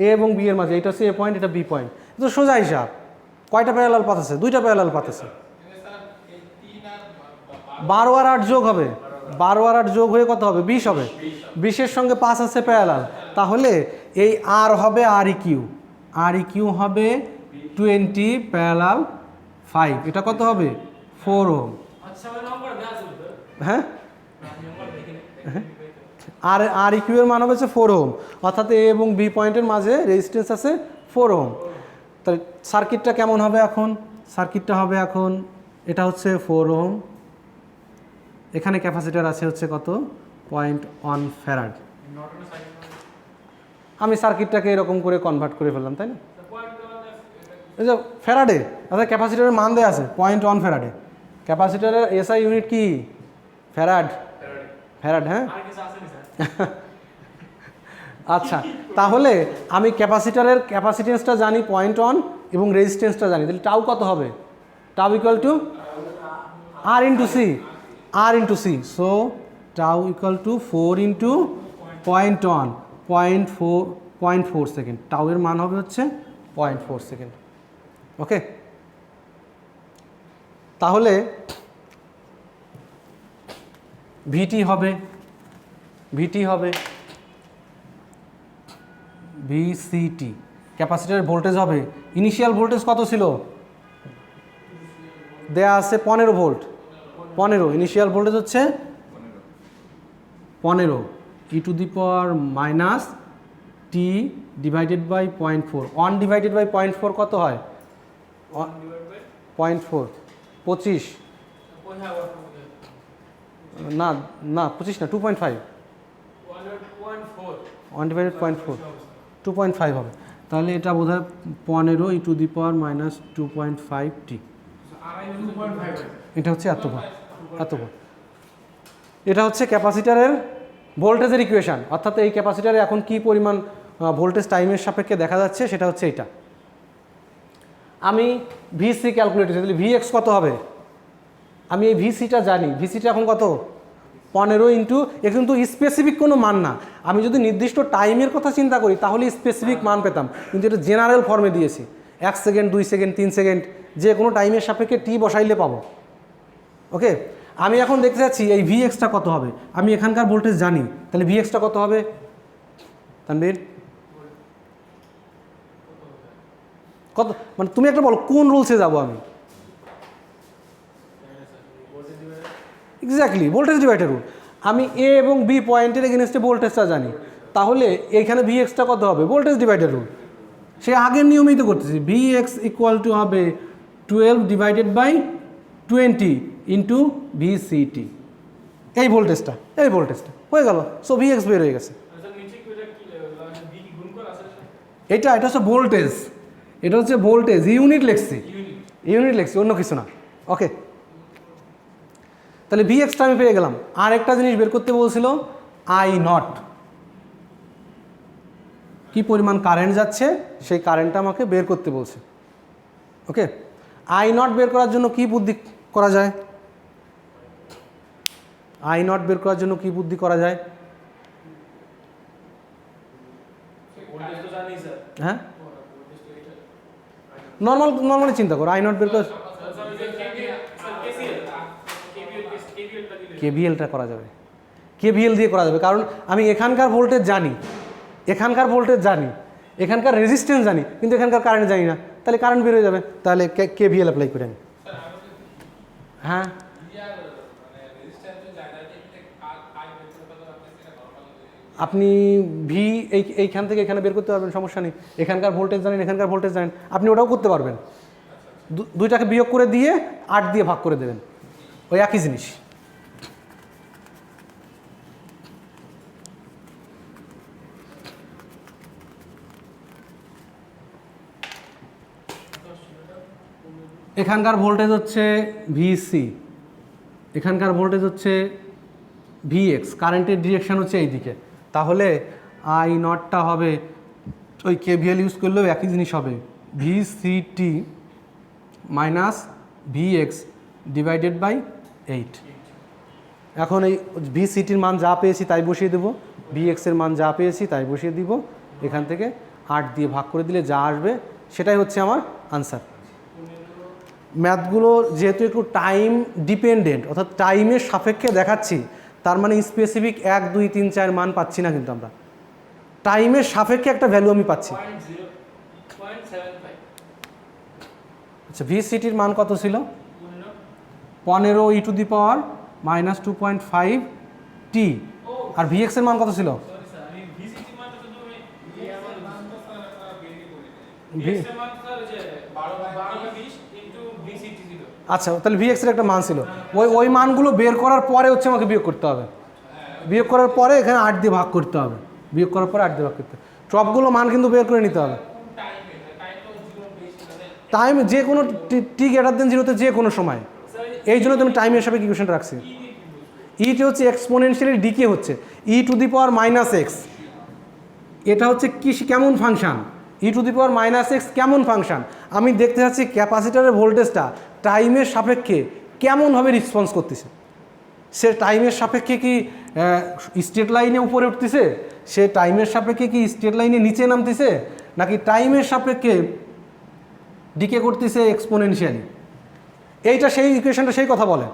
এ এবং বি এর মাঝে? এটা হচ্ছে এ পয়েন্ট, এটা বি পয়েন্ট। তো সোজা হিসাব, কয়টা প্যারালাল পাথ আছে? দুইটা প্যারালাল পাথ আছে। 12 আর 8 যোগ হবে, 12 আর 8 যোগ হয়ে কত হবে? 20 হবে। 20-এর সঙ্গে 5 আছে প্যারালাল, তাহলে এই আর হবে আর ইকিউ, আর ইকিউ হবে 20 প্যারালাল 5, এটা কত হবে? 4 ওহম। হ্যাঁ আর আর ইকিউ এর মান হচ্ছে 4 ওহম, অর্থাৎ এ এবং বি পয়েন্টের মাঝে রেজিস্ট্যান্স আছে 4 ওহম। তাহলে সার্কিটটা কেমন হবে এখন? সার্কিটটা হবে এখন, এটা হচ্ছে 4 ওহম, এখানে ক্যাপাসিটার আছে হচ্ছে কত? 0.1 ফ্যারাড। আমি সার্কিটটাকে এরকম করে কনভার্ট করে ফেললাম, তাই না? এই যে ফ্যারাডে, আচ্ছা ক্যাপাসিটারের মান দেওয়া আছে 0.1 ফ্যারাডে। ক্যাপাসিটারের এসআই ইউনিট কি? ফ্যারাড। ফ্যারাড, হ্যাঁ। আচ্ছা তাহলে আমি ক্যাপাসিটারের ক্যাপাসিটেন্সটা জানি 0.1 এবং রেজিস্ট্যান্সটা জানি, তাহলে টাউ কত হবে? Tau equal to r into c, r into c. So tau equal to 4 into 0.1, 0.4 second. Tau এর মান হবে হচ্ছে 0.4 সেকেন্ড। ওকে, তাহলে ভিটি হবে ভিসিটি, ক্যাপাসিটারের ভোল্টেজ হবে, ইনিশিয়াল ভোল্টেজ কত ছিল? দেয়া আছে 15 ভোল্ট, 15 ইনিশিয়াল ভোল্টেজ হচ্ছে 15 e to the power minus T divided by 0.4। 1 divided by 0.4 কত হয়? 0.4 25 না না 25 না 2.5, 1 ডিভাইডেড 0.4 2.5 হবে। তাহলে এটা বোধ হয় 15 e to the power minus 2.5 টি, এটা হচ্ছে এত বার। এটা হচ্ছে ক্যাপাসিটারের ভোল্টেজের ইকুয়েশান, অর্থাৎ এই ক্যাপাসিটারে এখন কি পরিমাণ ভোল্টেজ টাইমের সাপেক্ষে দেখা যাচ্ছে সেটা হচ্ছে এটা। আমি ভিসি ক্যালকুলেট করছি, তাহলে ভিএক্স কত হবে? আমি এই ভিসিটা জানি, ভিসিটা এখন কত? 15 ইন্টু, এ কিন্তু স্পেসিফিক কোনো মান না। আমি যদি নির্দিষ্ট টাইমের কথা চিন্তা করি তাহলে স্পেসিফিক মান পেতাম, কিন্তু এটা জেনারেল ফর্মে দিয়েছি। 1 সেকেন্ড, 2 সেকেন্ড, 3 সেকেন্ড, যে কোনো টাইমের সাপেক্ষে টি বসাইলে পাবো। ওকে, আমি এখন দেখতে চাচ্ছি এই ভিএক্সটা কত হবে। আমি এখানকার ভোল্টেজ জানি, তাহলে ভিএক্সটা কত হবে তানভীর? কত, মানে তুমি একটা বলো কোন রুলসে যাব আমি? Exactly voltage divider rule. আমি এ এবং বি পয়েন্টের এগেনস্টে ভোল্টেজটা জানি, তাহলে এইখানে ভিএক্সটা কত হবে? ভোল্টেজ ডিভাইডার রুল, সে আগের নিয়মেই তো করতেছি। ভিএক্স ইকুয়াল টু হবে 12 ডিভাইডেড বাই 20 ইন্টু ভিসিটি, এই ভোল্টেজটা হয়ে গেল। সো ভিএক্স বের হয়ে গেছে। এটা হচ্ছে ভোল্টেজ, এটা হচ্ছে ভোল্টেজ ইউনিট লিখছি, অন্য কিছু না। ওকে, তাহলে ভিএক্সটা আমি পেয়ে গেলাম। আর একটা জিনিস বের করতে বলছিল, আই নট, কি পরিমাণ কারেন্ট যাচ্ছে সেই কারেন্টটা আমাকে বের করতে বলছে। ওকে, আই নট বের করার জন্য কি বুদ্ধি করা যায়? হ্যাঁ, নর্মালি চিন্তা করো, আই নট বের করা, কেভিএলটা করা যাবে, কেভিএল দিয়ে করা যাবে। কারণ আমি এখানকার ভোল্টেজ জানি, এখানকার রেজিস্ট্যান্স জানি, কিন্তু এখানকার কারেন্ট জানি না, তাহলে কারেন্ট বের হয়ে যাবে। তাহলে কেভিএল অ্যাপ্লাই করে আমি, হ্যাঁ আপনি ভি এইখান থেকে এখানে বের করতে পারবেন, সমস্যা নেই। এখানকার ভোল্টেজ জানেন, আপনি ওটাও করতে পারবেন। দুইটাকে বিয়োগ করে দিয়ে 8 দিয়ে ভাগ করে দেবেন, ওই একই জিনিস। এখানকার ভোল্টেজ হচ্ছে ভিসি, এখানকার ভোল্টেজ হচ্ছে ভিএক্স, কারেন্টের ডিরেকশান হচ্ছে এইদিকে, তাহলে আই নটটা হবে ওই কেভিএল ইউজ করলেও একই জিনিস হবে, ভিসিটি মাইনাস ভিএক্স ডিভাইডেড বাই 8। এখন এই ভিসিটির মান যা পেয়েছি তাই বসিয়ে দেবো, ভিএক্সের মান যা পেয়েছি তাই বসিয়ে দিব, এখান থেকে 8 দিয়ে ভাগ করে দিলে যা আসবে সেটাই হচ্ছে আমার আনসার। ম্যাথগুলো যেহেতু একটু টাইম ডিপেন্ডেন্ট, অর্থাৎ টাইমের সাপেক্ষে দেখাচ্ছি, তার মানে স্পেসিফিক 1 2 3 4 মান পাচ্ছি না, কিন্তু আমরা টাইমের সাপেক্ষে একটা ভ্যালু আমি পাচ্ছি। আচ্ছা, ভিসিটির মান কত ছিল? 15 e⁻⁻² 2.5 টি, আর ভিএক্সের মান কত ছিল? আচ্ছা, তাহলে ভিএক্সের একটা মান ছিল, ওই মানগুলো বের করার পরে হচ্ছে আমাকে বিয়োগ করতে হবে, বিয়োগ করার পরে এখানে 8 দিয়ে ভাগ করতে হবে, বিয়োগ করার পরে 8 দিয়ে ভাগ করতে হবে, সবগুলো মান কিন্তু বের করে নিতে হবে। টাইম যে কোনো টি গ্রেটার দেন 0-তে যে কোনো সময়, এই জন্য তুমি টাইম হিসাবে ইকুয়েশনটা রাখছি। ইটি হচ্ছে এক্সপোনেনশিয়ালি ডিকে হচ্ছে e⁻⁻x, এটা হচ্ছে কি কেমন ফাংশন, e⁻⁻x কেমন ফাংশন, আমি দেখতে চাচ্ছি ক্যাপাসিটারের ভোল্টেজটা টাইমের সাপেক্ষে কেমনভাবে রেসপন্স করতেছে। সে টাইমের সাপেক্ষে কি স্ট্রেট লাইনে উপরে উঠতেছে, সে টাইমের সাপেক্ষে কি স্ট্রেট লাইনে নিচে নামতেছে, নাকি টাইমের সাপেক্ষে ডিকে করতেছে এক্সপোনেনশিয়ালি। এইটা সেই ইকুয়েশনটা সেই কথা বলে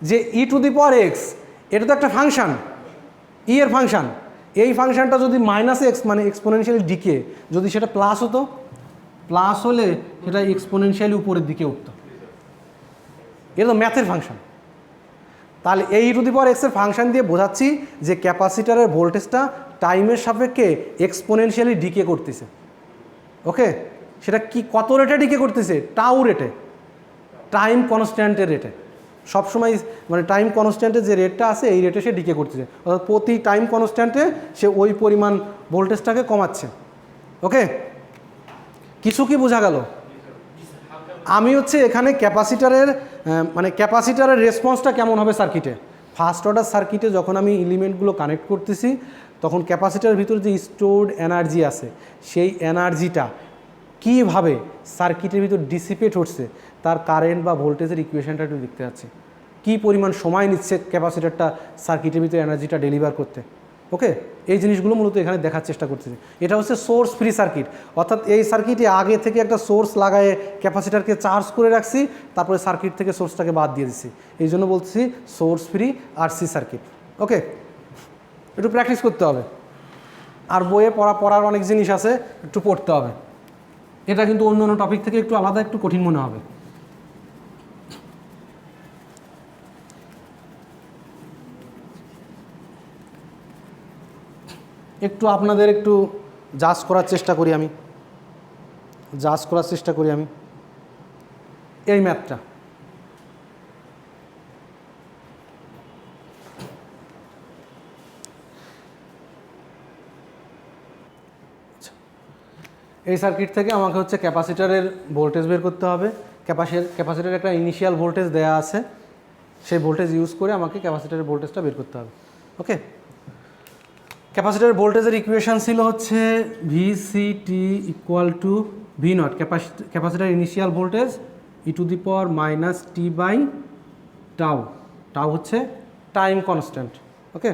যে e⁻x এটা তো একটা ফাংশন, এর ফাংশন, এই ফাংশনটা যদি -x মানে এক্সপোনেনশিয়ালি ডিকে, যদি সেটা প্লাস হতো, প্লাস হলে সেটা এক্সপোনেনশিয়ালি উপরের দিকে উঠতো, এটা তো ম্যাথের ফাংশন। তাহলে এই e⁻x এর ফাংশন দিয়ে বোঝাচ্ছি যে ক্যাপাসিটারের ভোল্টেজটা টাইমের সাপেক্ষে এক্সপোনেনশিয়ালি ডিকে করতেছে। ওকে, সেটা কি কত রেটে ডিকে করতেছে? টাউ রেটে, টাইম কনস্ট্যান্টের রেটে, সবসময় মানে টাইম কনস্ট্যান্টের যে রেটটা আছে এই রেটে সে ডিকে করতেছে, অর্থাৎ প্রতি টাইম কনস্ট্যান্টে সে ওই পরিমাণ ভোল্টেজটাকে কমাচ্ছে। ওকে, কিছু কি বোঝা গেল? আমি হচ্ছে এখানে ক্যাপাসিটারের মানে ক্যাপাসিটারের রেসপন্সটা কেমন হবে সার্কিটে, ফার্স্ট অর্ডার সার্কিটে যখন আমি এলিমেন্টগুলো কানেক্ট করতেছি তখন ক্যাপাসিটারের ভিতরে যে স্টোরড এনার্জি আছে সেই এনার্জিটা কীভাবে সার্কিটের ভিতর ডিসিপেট হচ্ছে তার কারেন্ট বা ভোল্টেজের ইকুয়েশনটা একটু দেখতে যাচ্ছি, কী পরিমাণ সময় নিচ্ছে ক্যাপাসিটারটা সার্কিটের ভিতরে এনার্জিটা ডেলিভার করতে। ওকে, এই জিনিসগুলো মূলত এখানে দেখার চেষ্টা করতেছি। এটা হচ্ছে সোর্স ফ্রি সার্কিট, অর্থাৎ এই সার্কিটে আগে থেকে একটা সোর্স লাগায়ে ক্যাপাসিটারকে চার্জ করে রাখছি, তারপরে সার্কিট থেকে সোর্সটাকে বাদ দিয়ে দিচ্ছি, এই জন্য বলছি সোর্স ফ্রি আরসি সার্কিট। ওকে, একটু প্র্যাকটিস করতে হবে, আর বইয়ে পড়ার অনেক জিনিস আছে, একটু পড়তে হবে। এটা কিন্তু অন্য অন্য টপিক থেকে একটু আলাদা, একটু কঠিন মনে হবে। একটু আপনাদের একটু জাজ করার চেষ্টা করি আমি, এই ম্যাথটা এই সার্কিট থেকে আমাকে হচ্ছে ক্যাপাসিটারের ভোল্টেজ বের করতে হবে। ক্যাপাসিটারের একটা ইনিশিয়াল ভোল্টেজ দেয়া আছে, সেই ভোল্টেজ ইউজ করে আমাকে ক্যাপাসিটারের ভোল্টেজটা বের করতে হবে। ওকে, ক্যাপাসিটারের ভোল্টেজের ইকুয়েশান ছিল হচ্ছে VCT equal to V naught, capacitor initial voltage e⁻⁻t/টাউ, টাউ হচ্ছে টাইম কনস্ট্যান্ট। ওকে,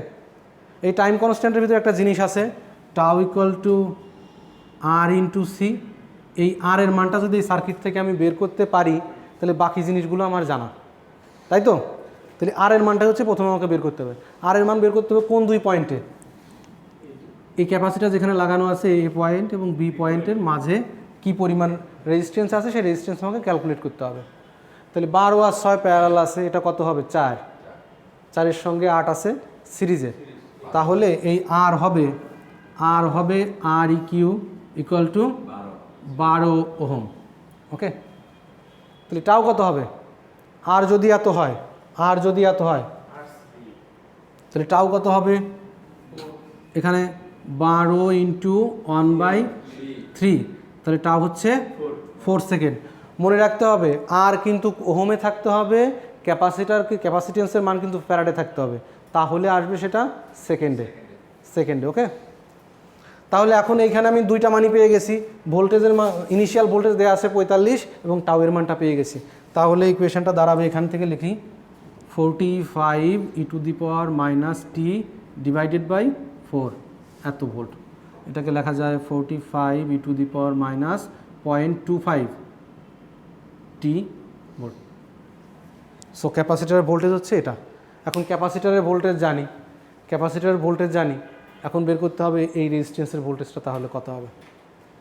এই টাইম কনস্ট্যান্টের ভিতরে একটা জিনিস আছে টাউ ইকুয়াল টু R/C। এই আর এর মানটা যদি এই সার্কিট থেকে আমি বের করতে পারি তাহলে বাকি জিনিসগুলো আমার জানা, তাই তো? তাহলে আর এর মানটা হচ্ছে প্রথমে আমাকে বের করতে হবে। আর এর মান বের করতে হবে কোন দুই পয়েন্টে? এই ক্যাপাসিটার যেখানে লাগানো আছে এ পয়েন্ট এবং বি পয়েন্টের মাঝে কি পরিমাণ রেজিস্ট্যান্স আছে সেই রেজিস্ট্যান্স আমাকে ক্যালকুলেট করতে হবে। তাহলে 12 আর 6 প্যারালাল আছে, এটা কত হবে? 4, 4-এর সঙ্গে 8 আছে সিরিজে, তাহলে এই আর হবে Req ইকুয়াল টু 12 ওহম। ওকে, তাহলে টাও কত হবে? আর যদি এত হয় তাহলে টাও কত হবে? এখানে 12 × 1/3, তাহলে টাও হচ্ছে 4 সেকেন্ড। মনে রাখতে হবে আর কিন্তু ওহমে থাকতে হবে, ক্যাপাসিটেন্সের মান কিন্তু ফ্যারাডে থাকতে হবে, তাহলে আসবে সেটা সেকেন্ডে। ওকে, তাহলে এখন এইখানে আমি দুইটা মানই পেয়ে গেছি, ভোল্টেজের মান ইনিশিয়াল ভোল্টেজ দেওয়া আছে 45 এবং টাউয়ের মানটা পেয়ে গেছি। তাহলে ইকুয়েশনটা দাঁড়াবে, এখান থেকে লিখি 45 e⁻t ডিভাইডেড বাই 4 এত ভোল্ট। এটাকে লেখা যায় 45 e⁻⁻.25 t ভোল্ট। সো ক্যাপাসিটারের ভোল্টেজ হচ্ছে এটা। এখন ক্যাপাসিটারের ভোল্টেজ জানি, এখন বের করতে হবে এই রেজিস্ট্যান্সের ভোল্টেজটা তাহলে কত হবে।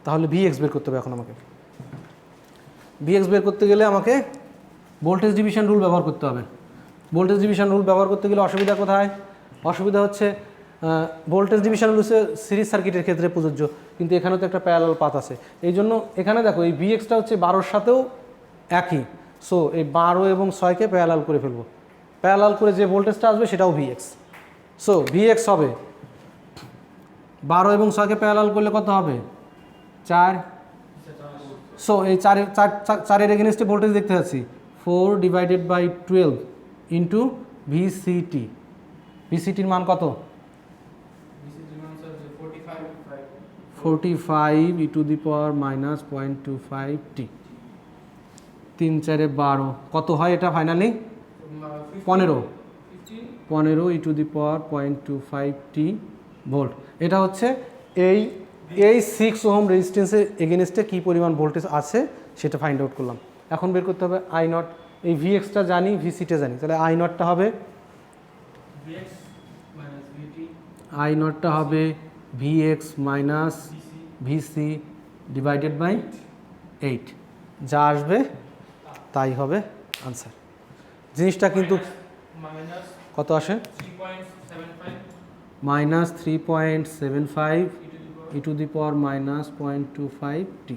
তাহলে ভিএক্স বের করতে হবে। এখন আমাকে ভিএক্স বের করতে গেলে আমাকে ভোল্টেজ ডিভিশন রুল ব্যবহার করতে হবে। ভোল্টেজ ডিভিশন রুল ব্যবহার করতে গেলে অসুবিধা কোথায়? অসুবিধা হচ্ছে ভোল্টেজ ডিভিশন রুল হচ্ছে সিরিজ সার্কিটের ক্ষেত্রে প্রযোজ্য, কিন্তু এখানেও তো একটা প্যারালাল পাথ আছে। এই জন্য এখানে দেখো এই ভিএক্সটা হচ্ছে 12-র সাথেও একই। সো এই 12 এবং 6কে প্যারালাল করে ফেলবো। প্যারালাল করে যে ভোল্টেজটা আসবে সেটাও ভিএক্স। সো ভিএক্স হবে 12 এবং 6কে প্যারালাল করলে কত হবে? 4। সো এই 4-এর এগেনস্টে ভোল্টেজ দেখতে পাচ্ছি 4 ডিভাইডেড বাই 12 ইন্টু ভিসিটি। ভিসিটির মান কত? 45 e⁻⁻.25 t। 3×4 12 কত হয় এটা ফাইনালি? 15 e⁻.25 t volt. এটা হচ্ছে এই 6 ওহম রেজিস্ট্যান্সের এগেনস্টে কী পরিমাণ ভোল্টেজ আছে সেটা ফাইন্ড আউট করলাম। এখন বের করতে হবে আই নট। এই ভিএক্সটা জানি, ভিসিটা জানি, তাহলে আই নটটা হবে vx minus vc divided by 8। যা আসবে তাই হবে আনসার। জিনিসটা কিন্তু কত আসে? -3.75 e⁻⁻.25 t।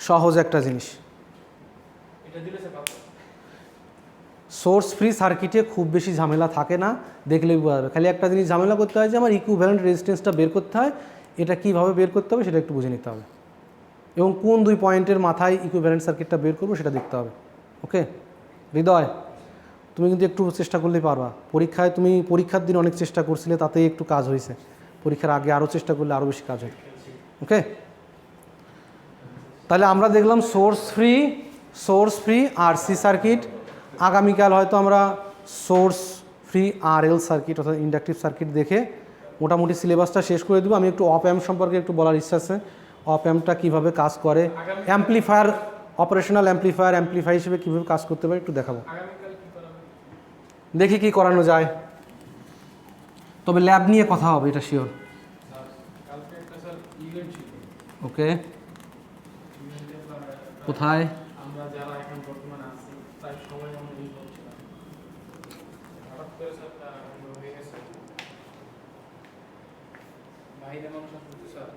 সহজ একটা জিনিস। সোর্স ফ্রি সার্কিটে খুব বেশি ঝামেলা থাকে না, দেখলেই বোঝা যাবে। খালি একটা জিনিস ঝামেলা করতে হয় যে আমার ইকুইভ্যালেন্ট রেজিস্ট্যান্সটা বের করতে হয়। এটা কীভাবে বের করতে হবে সেটা একটু বুঝে নিতে হবে, এবং কোন 2 পয়েন্টের মাথায় ইকুইভ্যালেন্ট সার্কিটটা বের করবো সেটা দেখতে হবে। ওকে হৃদয়, তুমি কিন্তু একটু চেষ্টা করলেই পারবা। তুমি পরীক্ষার দিন অনেক চেষ্টা করছিলে, তাতেই একটু কাজ হয়েছে। পরীক্ষার আগে আরও চেষ্টা করলে আরও বেশি কাজ হয়। ওকে, তাহলে আমরা দেখলাম সোর্স ফ্রি আরসি সার্কিট। আগামীকাল হয়তো আমরা সোর্স ফ্রি আরএল সার্কিট অর্থাৎ ইন্ডাকটিভ সার্কিট দেখে মোটামুটি সিলেবাসটা শেষ করে দেবো। আমি একটু অপ অ্যাম্প সম্পর্কে একটু বলার ইচ্ছা আছে। অপ অ্যাম্পটা কীভাবে কাজ করে, অ্যাম্পলিফায়ার, অপারেশনাল অ্যাম্পলিফায়ার হিসেবে কীভাবে কাজ করতে পারে একটু দেখাবো। দেখি কি করানো যায়, তবে ল্যাব নিয়ে কথা হবে, এটা শিওর। ওকে, কোথায়? আমরা যারা এখন বর্তমানে আছি প্রায় সবাই আমরা এই বলছিলাম, হঠাৎ করে স্যার হয়ে গেছে বাইরে মানুষ আসতে স্যার